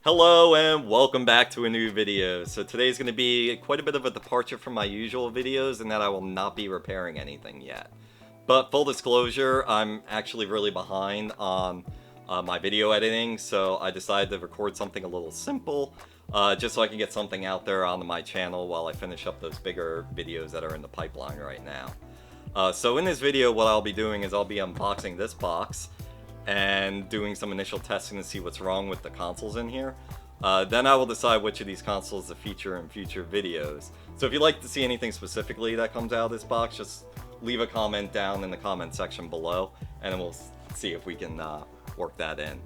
Hello and welcome back to a new video. So today's going to be quite a bit of a departure from my usual videos in that I will not be repairing anything yet. But full disclosure, I'm actually really behind on my video editing, so I decided to record something a little simple, just so I can get something out there on my channel while I finish up those bigger videos that are in the pipeline right now. So in this video, what I'll be doing is I'll be unboxing this box and doing some initial testing to see what's wrong with the consoles in here. Then I will decide which of these consoles to feature in future videos. So if you'd like to see anything specifically that comes out of this box, just leave a comment down in the comment section below, and then we'll see if we can work that in.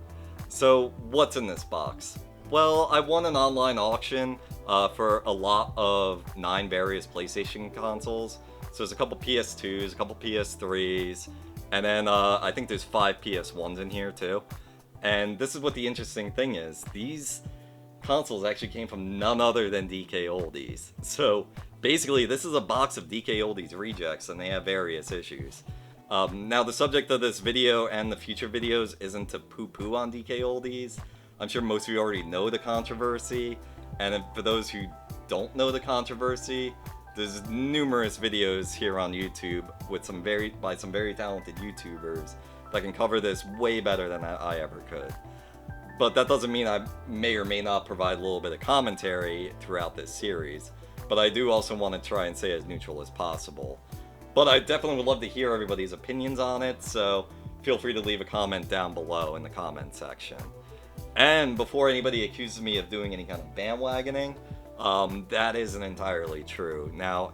So what's in this box? Well, I won an online auction for a lot of 9 various PlayStation consoles. So there's a couple PS2s, a couple PS3s, and then I think there's 5 PS1s in here too. And this is what the interesting thing is. These consoles actually came from none other than DKOldies. So basically this is a box of DKOldies Rejects, and they have various issues. Now the subject of this video and the future videos isn't to poo-poo on DKOldies. I'm sure most of you already know the controversy, and for those who don't know the controversy, there's numerous videos here on YouTube with some very talented YouTubers that can cover this way better than I ever could. But that doesn't mean I may or may not provide a little bit of commentary throughout this series. But I do also want to try and stay as neutral as possible. But I definitely would love to hear everybody's opinions on it, so feel free to leave a comment down below in the comment section. And before anybody accuses me of doing any kind of bandwagoning, that isn't entirely true. Now,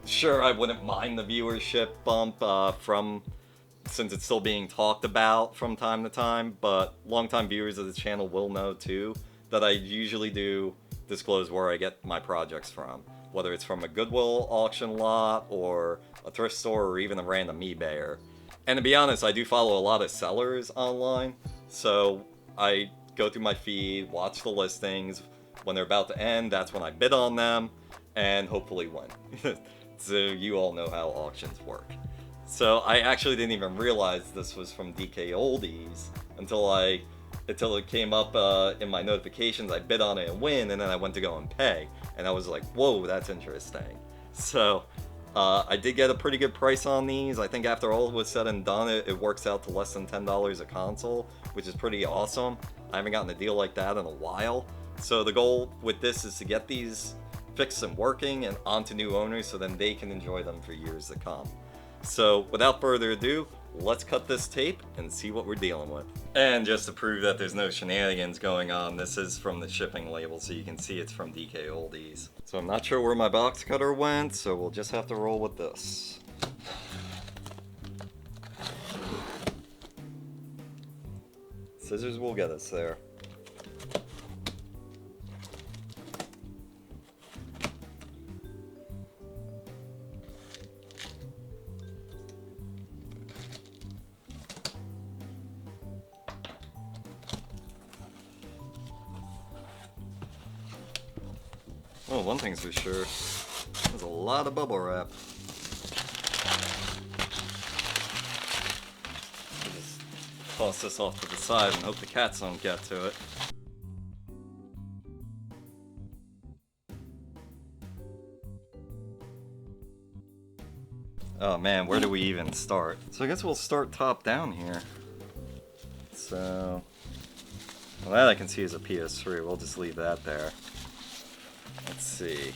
sure, I wouldn't mind the viewership bump since it's still being talked about from time to time, but longtime viewers of this channel will know too that I usually do disclose where I get my projects from, whether it's from a Goodwill auction lot or a thrift store or even a random eBayer. And to be honest, I do follow a lot of sellers online, so I go through my feed, watch the listings. When they're about to end, that's when I bid on them, and hopefully win. So you all know how auctions work. So I actually didn't even realize this was from DKOldies until it came up in my notifications. I bid on it and win, and then I went to go and pay, and I was like, whoa, that's interesting. So I did get a pretty good price on these. I think after all was said and done, it works out to less than $10 a console, which is pretty awesome. I haven't gotten a deal like that in a while. So the goal with this is to get these fixed and working and onto new owners so then they can enjoy them for years to come. So without further ado, let's cut this tape and see what we're dealing with. And just to prove that there's no shenanigans going on, this is from the shipping label, so you can see it's from DKOldies. So I'm not sure where my box cutter went, so we'll just have to roll with this. Scissors will get us there. Oh, one thing's for sure, there's a lot of bubble wrap. I'll just toss this off to the side and hope the cats don't get to it. Oh man, where do we even start? So I guess we'll start top down here. So, well, that I can see is a PS3, we'll just leave that there. Let's see.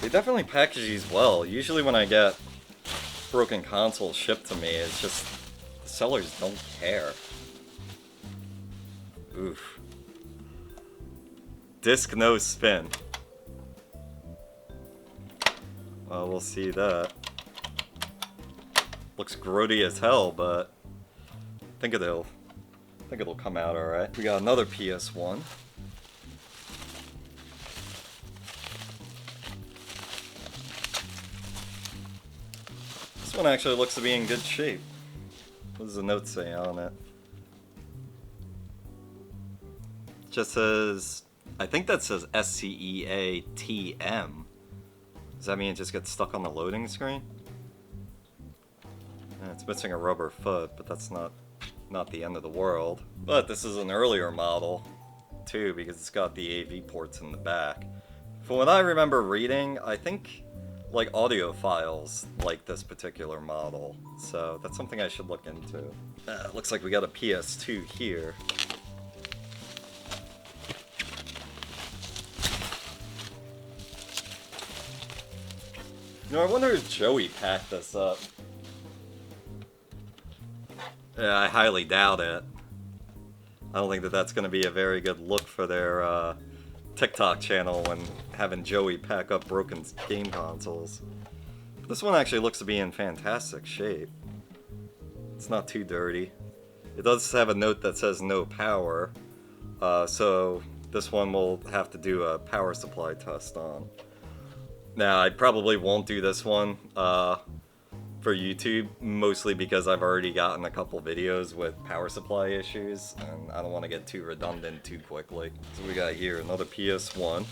They definitely package these well. Usually when I get broken consoles shipped to me, it's just the sellers don't care. Oof. Disc no spin. Well, we'll see that. Looks grody as hell, but I think it'll come out alright. We got another PS1. This one actually looks to be in good shape. What does the note say on it? It just says, I think that says SCEATM. Does that mean it just gets stuck on the loading screen? Yeah, it's missing a rubber foot, but that's not not the end of the world. But this is an earlier model, too, because it's got the AV ports in the back. From what I remember reading, I think, like, audiophiles like this particular model. So that's something I should look into. Looks like we got a PS2 here. You know, I wonder if Joey packed this up. Yeah, I highly doubt it. I don't think that that's going to be a very good look for their TikTok channel when having Joey pack up broken game consoles. This one actually looks to be in fantastic shape. It's not too dirty. It does have a note that says no power, so this one will have to do a power supply test on. Now, I probably won't do this one for YouTube, mostly because I've already gotten a couple videos with power supply issues, and I don't want to get too redundant too quickly. So we got here another PS1.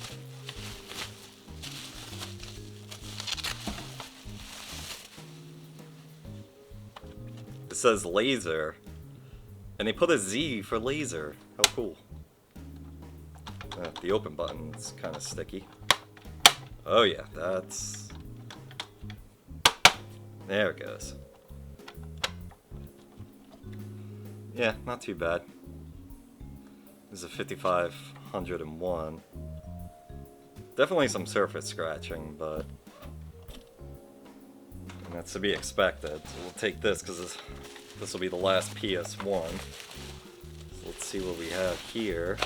It says laser, and they put a Z for laser. How cool. The open button's kind of sticky. Oh yeah, that's... There it goes. Yeah, not too bad. This is a 5501. Definitely some surface scratching, but... And that's to be expected. So we'll take this because this will be the last PS1. So let's see what we have here.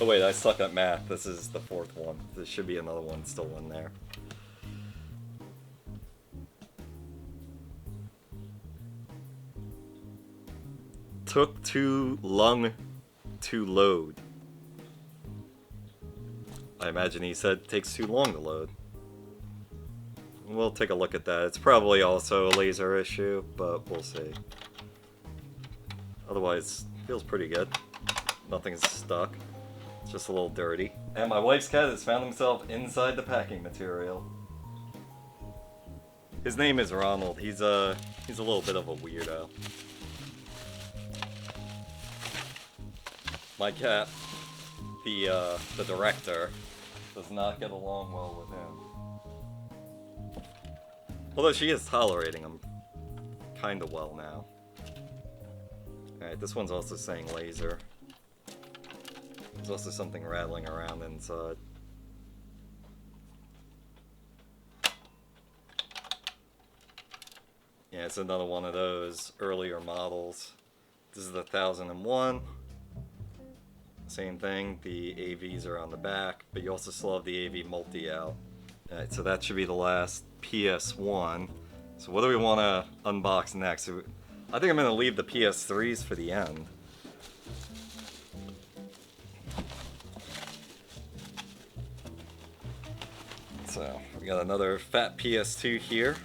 Oh wait, I suck at math. This is the fourth one. There should be another one still in there. Took too long to load. I imagine he said takes too long to load. We'll take a look at that. It's probably also a laser issue, but we'll see. Otherwise, feels pretty good. Nothing's stuck. It's just a little dirty. And my wife's cat has found himself inside the packing material. His name is Ronald. He's a little bit of a weirdo. My cat, the director, does not get along well with him. Although she is tolerating him kinda well now. Alright, this one's also saying laser. There's also something rattling around inside. Yeah, it's another one of those earlier models. This is the 1001. Same thing, the AVs are on the back, but you also still have the AV multi out. Alright, so that should be the last PS1. So what do we want to unbox next? I think I'm going to leave the PS3s for the end. So, we got another fat PS2 here.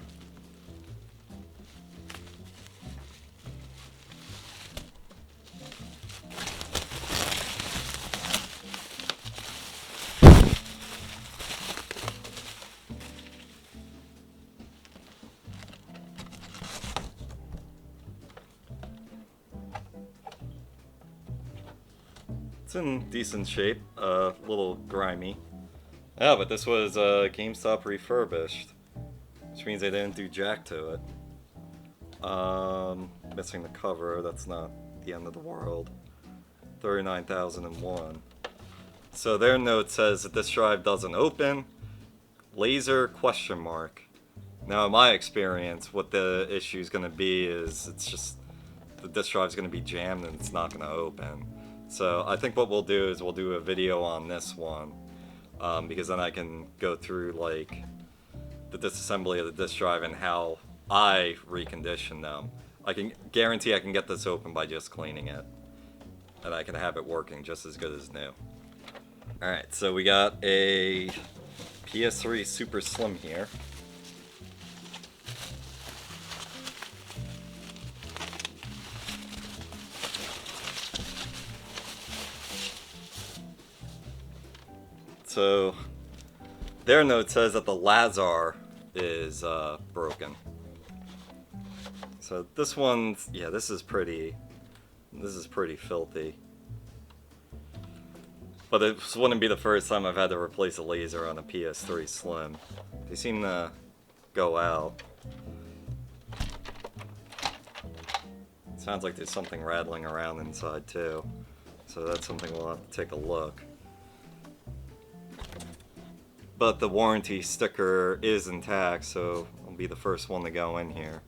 It's in decent shape, a little grimy. Yeah, but this was GameStop refurbished, which means they didn't do jack to it. Missing the cover, that's not the end of the world. 39,001. So their note says that this drive doesn't open, laser question mark. Now in my experience, what the issue is going to be is it's just the disk drive is going to be jammed and it's not going to open. So I think what we'll do is we'll do a video on this one, because then I can go through like the disassembly of the disk drive and how I recondition them. I can guarantee I can get this open by just cleaning it, and I can have it working just as good as new. Alright, so we got a PS3 Super Slim here. So Their note says that the Lazar is broken. So this one's, yeah, this is pretty filthy. But this wouldn't be the first time I've had to replace a laser on a PS3 Slim. They seem to go out. Sounds like there's something rattling around inside too. So that's something we'll have to take a look. But the warranty sticker is intact, so I'll be the first one to go in here.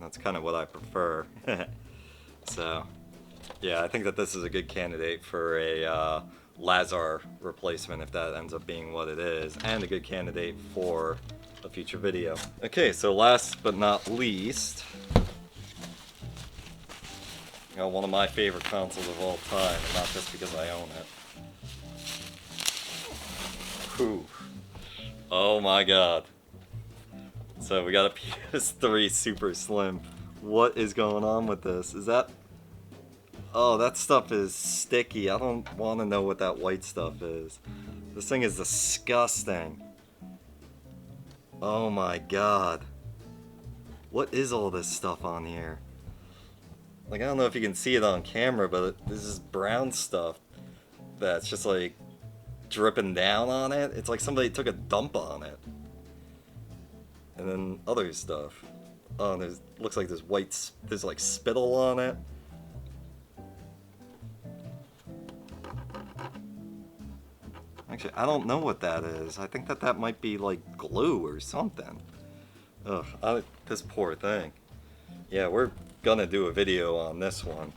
That's kind of what I prefer. So, yeah, I think that this is a good candidate for a Lazar replacement if that ends up being what it is, and a good candidate for a future video. Okay, so last but not least, you know, one of my favorite consoles of all time, and not just because I own it. Whew. Oh my god. So we got a PS3 Super Slim. What is going on with this? Is that... Oh, that stuff is sticky. I don't want to know what that white stuff is. This thing is disgusting. Oh my god. What is all this stuff on here? Like, I don't know if you can see it on camera, but this is brown stuff that's just like dripping down on it. It's like somebody took a dump on it. And then other stuff. Oh, and there's, looks like there's white, there's like spittle on it. Actually, I don't know what that is. I think that that might be like glue or something. Ugh, this poor thing. Yeah, we're gonna do a video on this one.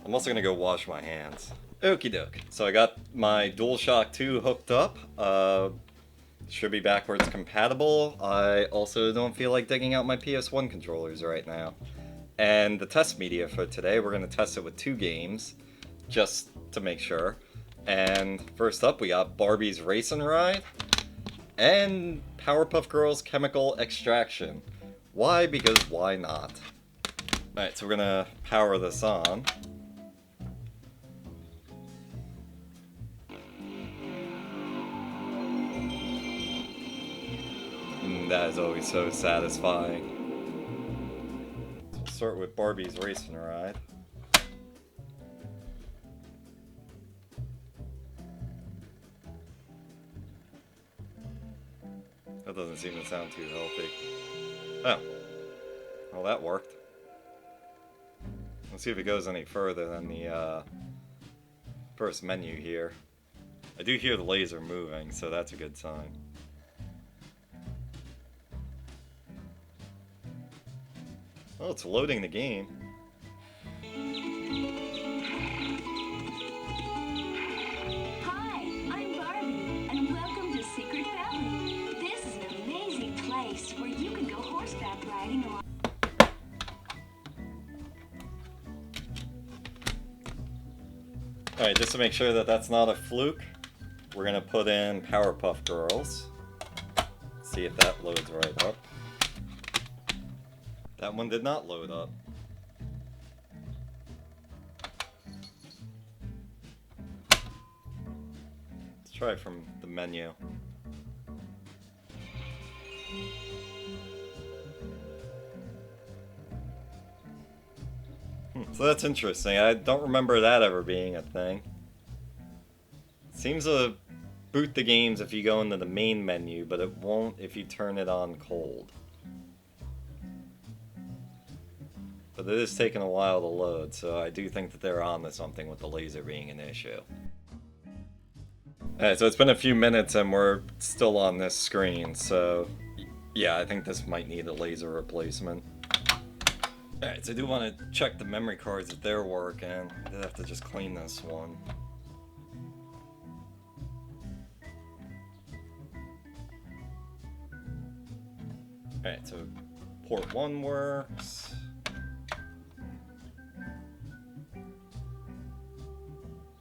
I'm also gonna go wash my hands. Okie doke. So I got my DualShock 2 hooked up. Should be backwards compatible. I also don't feel like digging out my PS1 controllers right now. And the test media for today, we're gonna test it with 2 games, just to make sure. And first up, we got Barbie's Racing Ride and Powerpuff Girls Chemical Extraction. Why? Because why not? Alright, so we're gonna power this on. That is always so satisfying. So we'll start with Barbie's Racing Ride. That doesn't seem to sound too healthy. Oh. Well, that worked. Let's see if it goes any further than the first menu here. I do hear the laser moving, so that's a good sign. Oh, it's loading the game. Hi, I'm Barbie, and welcome to Secret Valley. This is an amazing place where you can go horseback riding along. Alright, just to make sure that that's not a fluke, we're gonna put in Powerpuff Girls. See if that loads right up. That one did not load up. Let's try it from the menu. So that's interesting. I don't remember that ever being a thing. It seems to boot the games if you go into the main menu, but it won't if you turn it on cold. But it is taking a while to load, so I do think that they're on to something with the laser being an issue. Alright, so it's been a few minutes and we're still on this screen, so yeah, I think this might need a laser replacement. Alright, so I do want to check the memory cards if they're working. I did have to just clean this one. Alright, so port 1 works.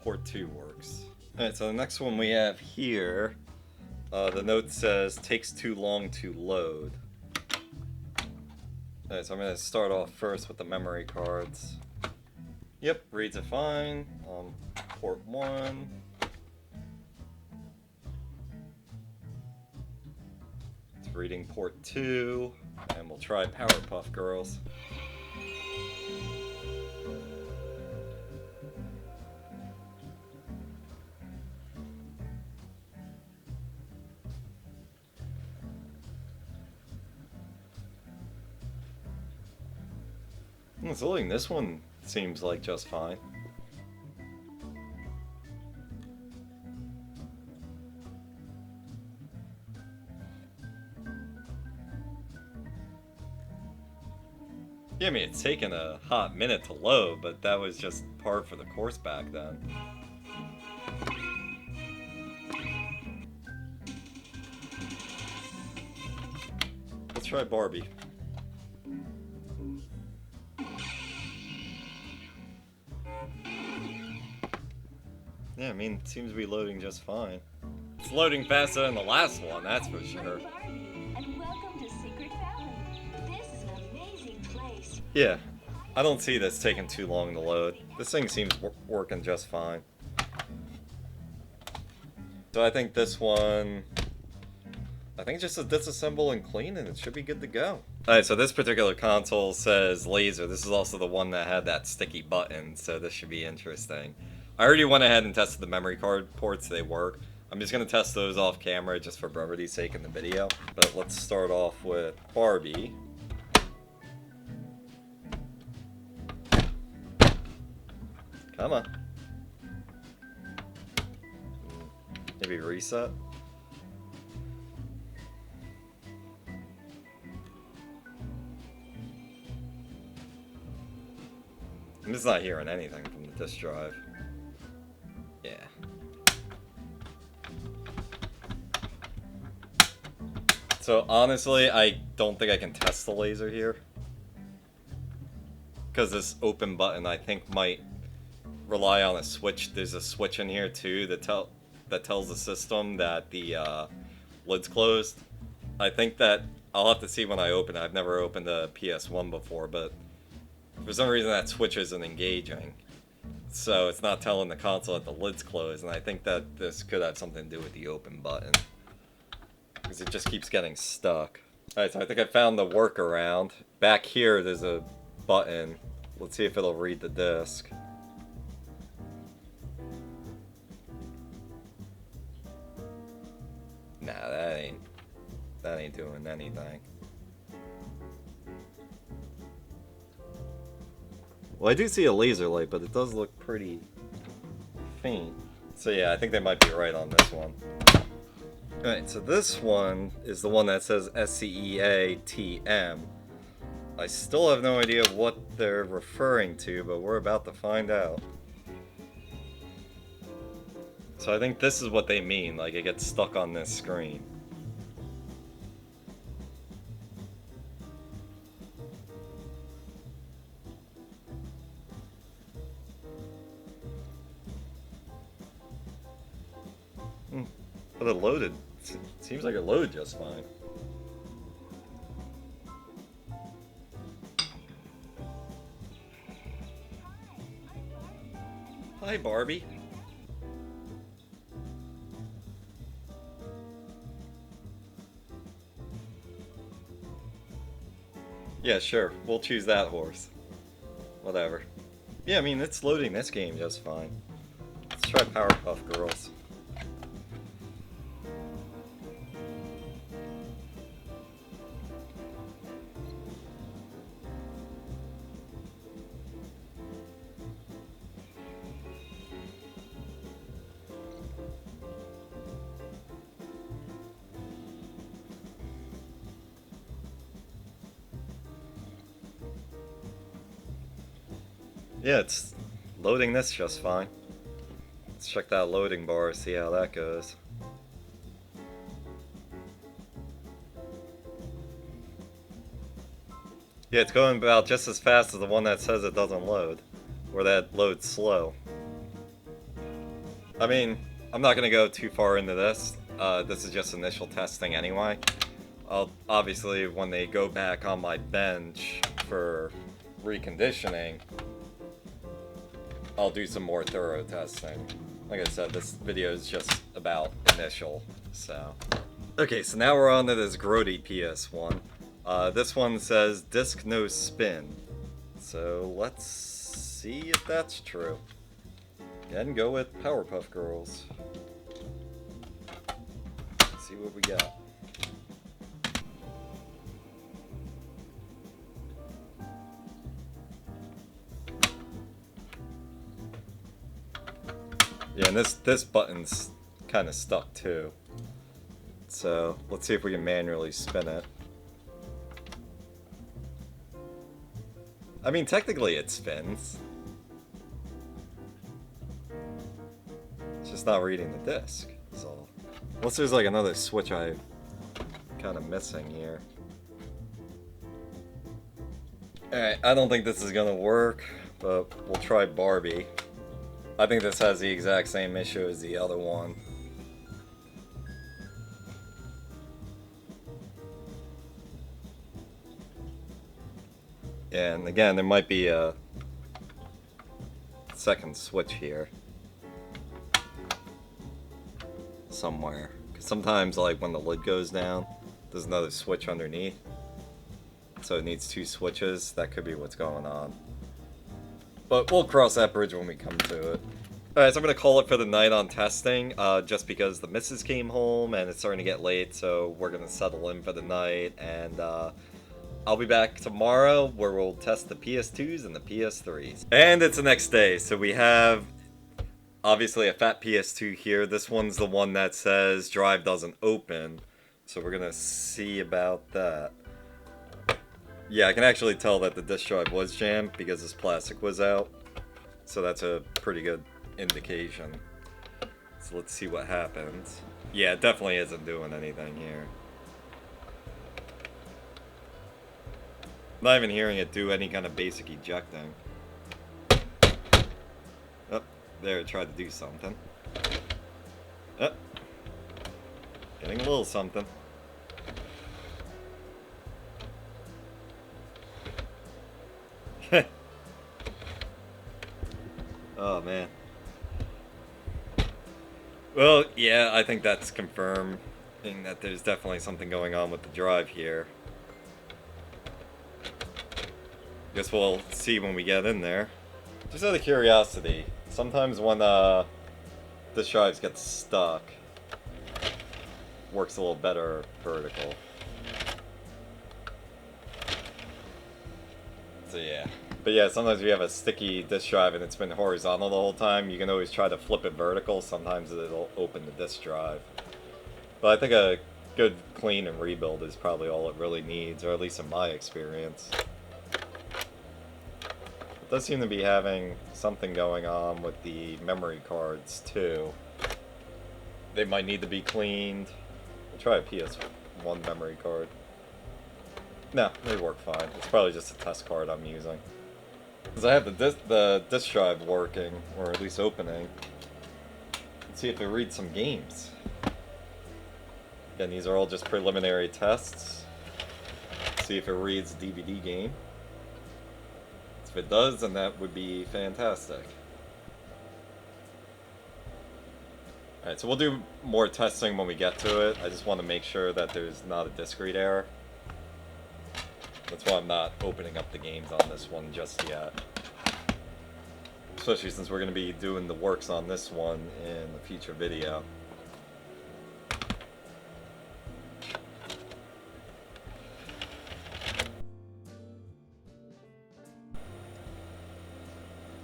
Port 2 works. Alright, so the next one we have here, the note says, takes too long to load. Alright, so I'm going to start off first with the memory cards. Yep, reads it fine. Port 1. Reading port 2, and we'll try Powerpuff Girls. It's loading. This one seems like just fine. Yeah, I mean, it's taken a hot minute to load, but that was just par for the course back then. Let's try Barbie. Yeah, I mean, it seems to be loading just fine. It's loading faster than the last one, that's for sure. And welcome to Secret Valley. This is an amazing place. Yeah, I don't see this taking too long to load. This thing seems working just fine. So I think this one, I think just a disassemble and clean and it should be good to go. Alright, so this particular console says laser. This is also the one that had that sticky button, so this should be interesting. I already went ahead and tested the memory card ports, they work. I'm just going to test those off camera just for brevity's sake in the video. But let's start off with Barbie. Come on. Maybe reset. I'm just not hearing anything from the disk drive. Yeah. So honestly, I don't think I can test the laser here. Because this open button I think might rely on a switch. There's a switch in here too that tells the system that the lid's closed. I think that I'll have to see when I open it. I've never opened a PS1 before, but for some reason that switch isn't engaging. So it's not telling the console that the lid's closed, and I think that this could have something to do with the open button. Because it just keeps getting stuck. Alright, so I think I found the workaround. Back here there's a button. Let's see if it'll read the disc. Nah, that ain't doing anything. Well, I do see a laser light, but it does look pretty faint. So yeah, I think they might be right on this one. Alright, so this one is the one that says SCEA-TM. I still have no idea what they're referring to, but we're about to find out. So I think this is what they mean, like it gets stuck on this screen. But it loaded. Seems like it loaded just fine. Hi, Barbie. Yeah, sure. We'll choose that horse. Whatever. Yeah, I mean, it's loading this game just fine. Let's try Powerpuff Girls. Yeah, it's loading this just fine. Let's check that loading bar, see how that goes. Yeah, it's going about just as fast as the one that says it doesn't load, or that loads slow. I mean, I'm not going to go too far into this. This is just initial testing anyway. Obviously, when they go back on my bench for reconditioning, I'll do some more thorough testing. Like I said, this video is just about initial, so. Okay, so now we're on to this grody PS1. This one says disc no spin. So let's see if that's true. And go with Powerpuff Girls. See what we got. Yeah, and this button's kind of stuck too. So let's see if we can manually spin it. I mean, technically it spins. It's just not reading the disc. So unless there's like another switch I'm kind of missing here. Alright, I don't think this is gonna work, but we'll try Barbie. I think this has the exact same issue as the other one. And again, there might be a second switch here somewhere. 'Cause sometimes, like when the lid goes down, there's another switch underneath. So it needs two switches. That could be what's going on. But we'll cross that bridge when we come to it. Alright, so I'm going to call it for the night on testing, just because the missus came home and it's starting to get late, so we're going to settle in for the night, and I'll be back tomorrow where we'll test the PS2s and the PS3s. And it's the next day, so we have obviously a fat PS2 here. This one's the one that says drive doesn't open, so we're going to see about that. Yeah, I can actually tell that the disk drive was jammed because this plastic was out. So that's a pretty good indication. So let's see what happens. Yeah, it definitely isn't doing anything here. Not even hearing it do any kind of basic ejecting. Oh, there, it tried to do something. Oh, getting a little something. Oh man. Well, yeah, I think that's confirming that there's definitely something going on with the drive here. Guess we'll see when we get in there. Just out of curiosity, sometimes when this drive gets stuck, works a little better vertical. So yeah. But yeah, sometimes we have a sticky disk drive and it's been horizontal the whole time. You can always try to flip it vertical. Sometimes it'll open the disk drive. But I think a good clean and rebuild is probably all it really needs, or at least in my experience. It does seem to be having something going on with the memory cards too. They might need to be cleaned. We'll try a PS1 memory card. No, they work fine. It's probably just a test card I'm using. Because I have the disk drive working, or at least opening. Let's see if it reads some games. Again, these are all just preliminary tests. See if it reads DVD game. If it does, then that would be fantastic. Alright, so we'll do more testing when we get to it. I just want to make sure that there's not a disk read error. That's why I'm not opening up the games on this one just yet. Especially since we're going to be doing the works on this one in a future video.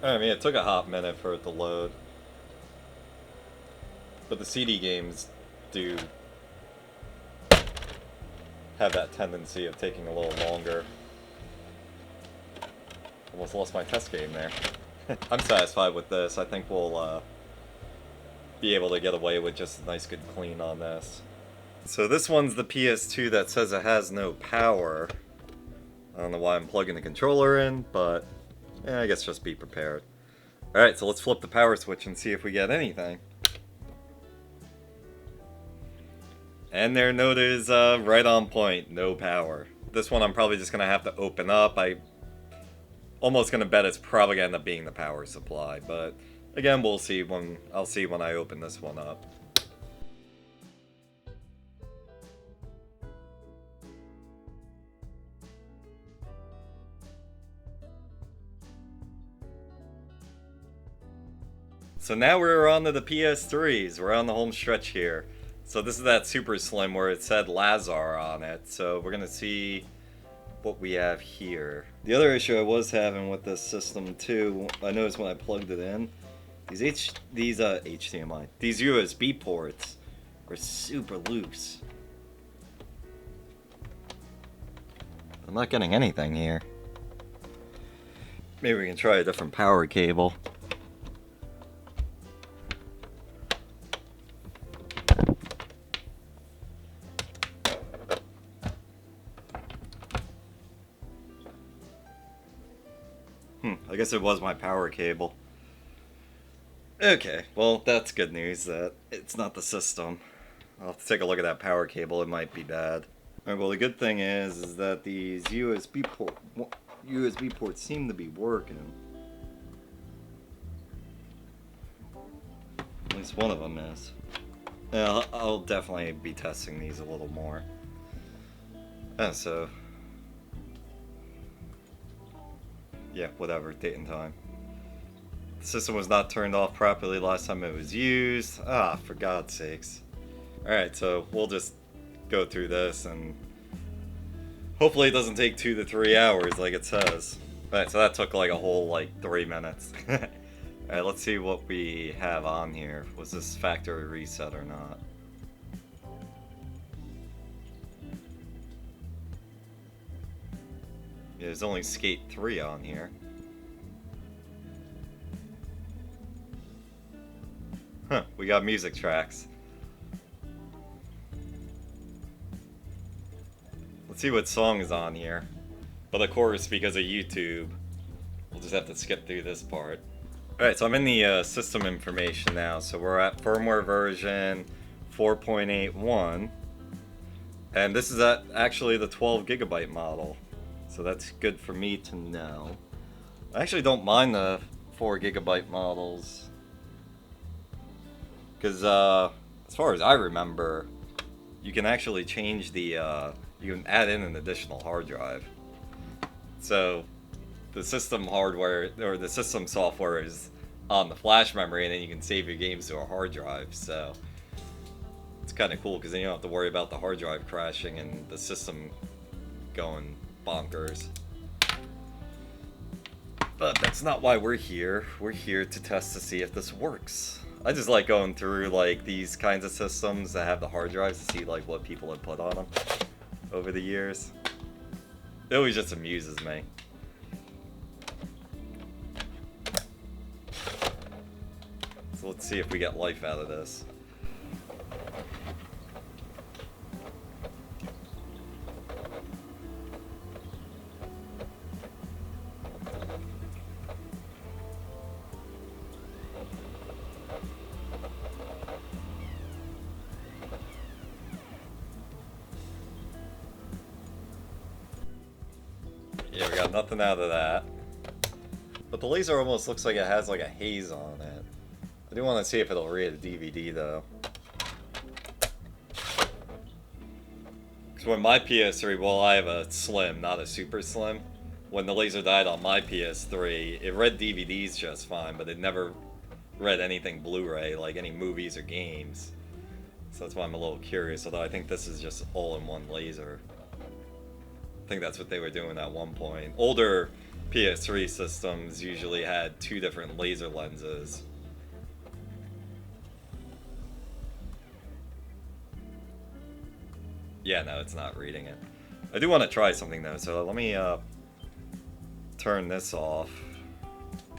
I mean, it took a hot minute for it to load. But the CD games do have that tendency of taking a little longer. Almost lost my test game there. I'm satisfied with this. I think we'll be able to get away with just a nice good clean on this. So this one's the PS2 that says it has no power. I don't know why I'm plugging the controller in, but yeah, I guess just be prepared. Alright, so let's flip the power switch and see if we get anything. And their note is right on point, no power. This one I'm probably just going to have to open up. I'm almost going to bet it's probably going to end up being the power supply, but again, we'll see when I open this one up. So now we're on to the PS3s. We're on the home stretch here. So this is that Super Slim where it said Lazar on it. So we're gonna see what we have here. The other issue I was having with this system too, I noticed when I plugged it in, these HDMI, these USB ports are super loose. I'm not getting anything here. Maybe we can try a different power cable. I guess it was my power cable. Okay, well that's good news that it's not the system. I'll have to take a look at that power cable, it might be bad. Alright, well the good thing is that these USB ports seem to be working. At least one of them is. Yeah, I'll definitely be testing these a little more. So... yeah, whatever, date and time. The system was not turned off properly last time it was used. Ah, for God's sakes. Alright, so we'll just go through this and hopefully it doesn't take 2 to 3 hours like it says. Alright, so that took like a whole 3 minutes. Alright, let's see what we have on here. Was this factory reset or not? Yeah, there's only Skate 3 on here. Huh, we got music tracks. Let's see what song is on here. But of course, because of YouTube, we'll just have to skip through this part. Alright, so I'm in the system information now. So we're at firmware version 4.81. And this is actually the 12 gigabyte model. So that's good for me to know. I actually don't mind the 4 gigabyte models. Because as far as I remember, you can actually change the, you can add in an additional hard drive. So the system hardware, or the system software is on the flash memory, and then you can save your games to a hard drive. So it's kind of cool because then you don't have to worry about the hard drive crashing and the system going bonkers. But that's not why we're here. We're here to test to see if this works. I just like going through these kinds of systems that have the hard drives to see what people have put on them over the years. It always just amuses me. So let's see if we get life out of this. Yeah, we got nothing out of that. But the laser almost looks like it has a haze on it. I do want to see if it'll read a DVD though. Because when my PS3, well I have a Slim, not a Super Slim. When the laser died on my PS3, it read DVDs just fine, but it never read anything Blu-ray, like any movies or games. So that's why I'm a little curious, although I think this is just all-in-one laser. I think that's what they were doing at one point. Older PS3 systems usually had 2 different laser lenses. Yeah, no, it's not reading it. I do want to try something though, so let me turn this off.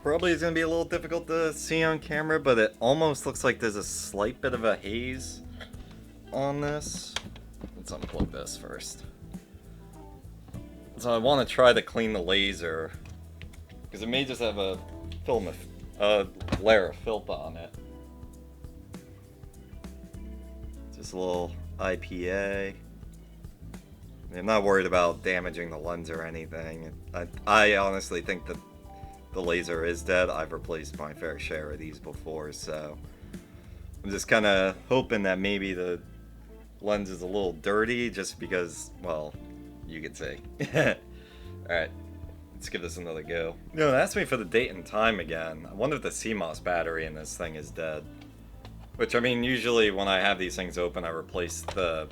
Probably it's going to be a little difficult to see on camera, but it almost looks like there's a slight bit of a haze on this. Let's unplug this first. So I want to try to clean the laser, because it may just have a layer of filth on it. Just a little IPA. I'm not worried about damaging the lens or anything. I honestly think that the laser is dead. I've replaced my fair share of these before, so I'm just kind of hoping that maybe the lens is a little dirty, just because, well, you could see. Alright, let's let's give this another go. No, it asked me for the date and time again. I wonder if the CMOS battery in this thing is dead. Which, I mean, usually when I have these things open, I replace the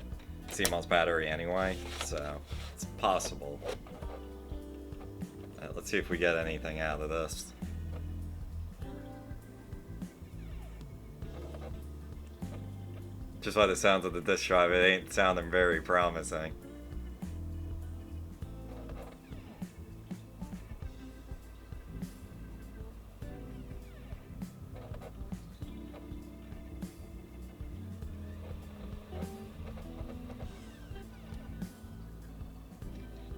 CMOS battery anyway, so it's possible. Let's see if we get anything out of this. Just by the sounds of the disk drive, it ain't sounding very promising.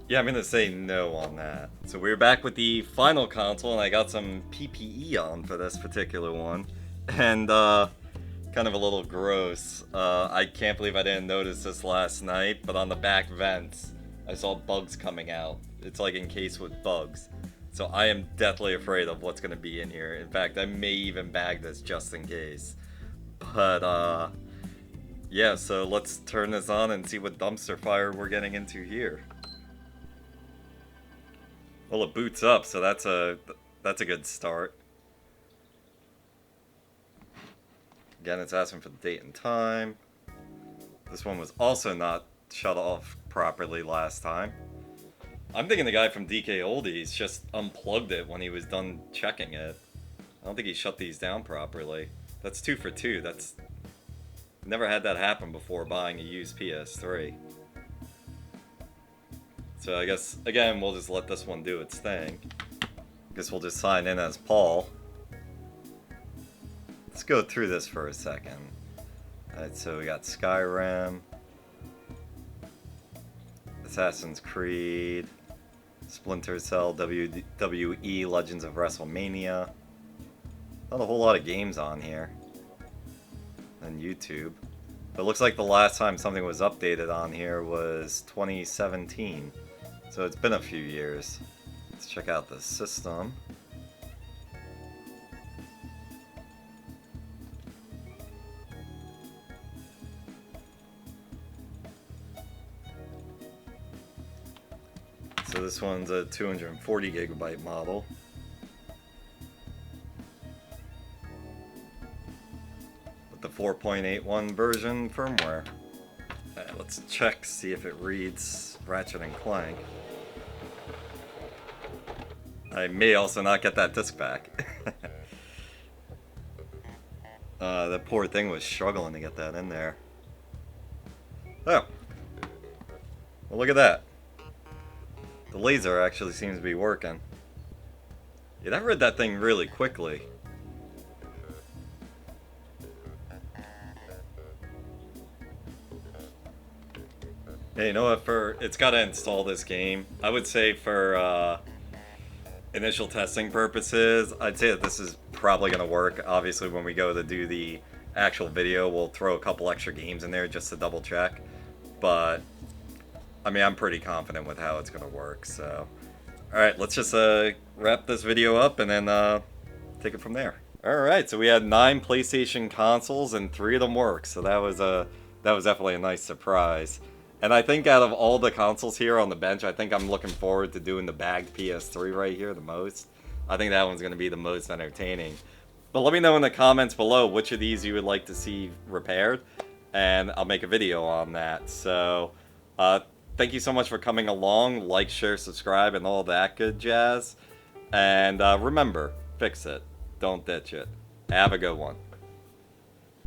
Yeah, I'm gonna say no on that. So we're back with the final console, and I got some PPE on for this particular one. And, kind of a little gross. I can't believe I didn't notice this last night, but on the back vents, I saw bugs coming out. It's like encased with bugs. So I am deathly afraid of what's gonna be in here. In fact, I may even bag this just in case. But, yeah, so let's turn this on and see what dumpster fire we're getting into here. Well, it boots up, so that's a good start. Again, it's asking for the date and time. This one was also not shut off properly last time. I'm thinking the guy from DKOldies just unplugged it when he was done checking it. I don't think he shut these down properly. That's 2 for 2. That's... Never had that happen before buying a used PS3. So I guess, again, we'll just let this one do its thing. Guess we'll just sign in as Paul. Let's go through this for a second. Alright, so we got Skyrim, Assassin's Creed, Splinter Cell, WWE, Legends of WrestleMania. Not a whole lot of games on here. And YouTube. But it looks like the last time something was updated on here was 2017. So it's been a few years. Let's check out the system. So this one's a 240 gigabyte model. With the 4.81 version firmware. Alright, let's check, see if it reads Ratchet and Clank. I may also not get that disc back. The poor thing was struggling to get that in there. Oh. Well, look at that. The laser actually seems to be working. Yeah, that read that thing really quickly. Yeah, you know what, it's got to install this game. I would say for initial testing purposes, I'd say that this is probably going to work. Obviously, when we go to do the actual video, we'll throw a couple extra games in there just to double check. But, I mean, I'm pretty confident with how it's going to work, so... Alright, let's just wrap this video up and then take it from there. Alright, so we had 9 PlayStation consoles and 3 of them work, so that was definitely a nice surprise. And I think out of all the consoles here on the bench, I think I'm looking forward to doing the bagged PS3 right here the most. I think that one's going to be the most entertaining. But let me know in the comments below which of these you would like to see repaired, and I'll make a video on that. So, thank you so much for coming along. Like, share, subscribe, and all that good jazz. And remember, fix it. Don't ditch it. Have a good one.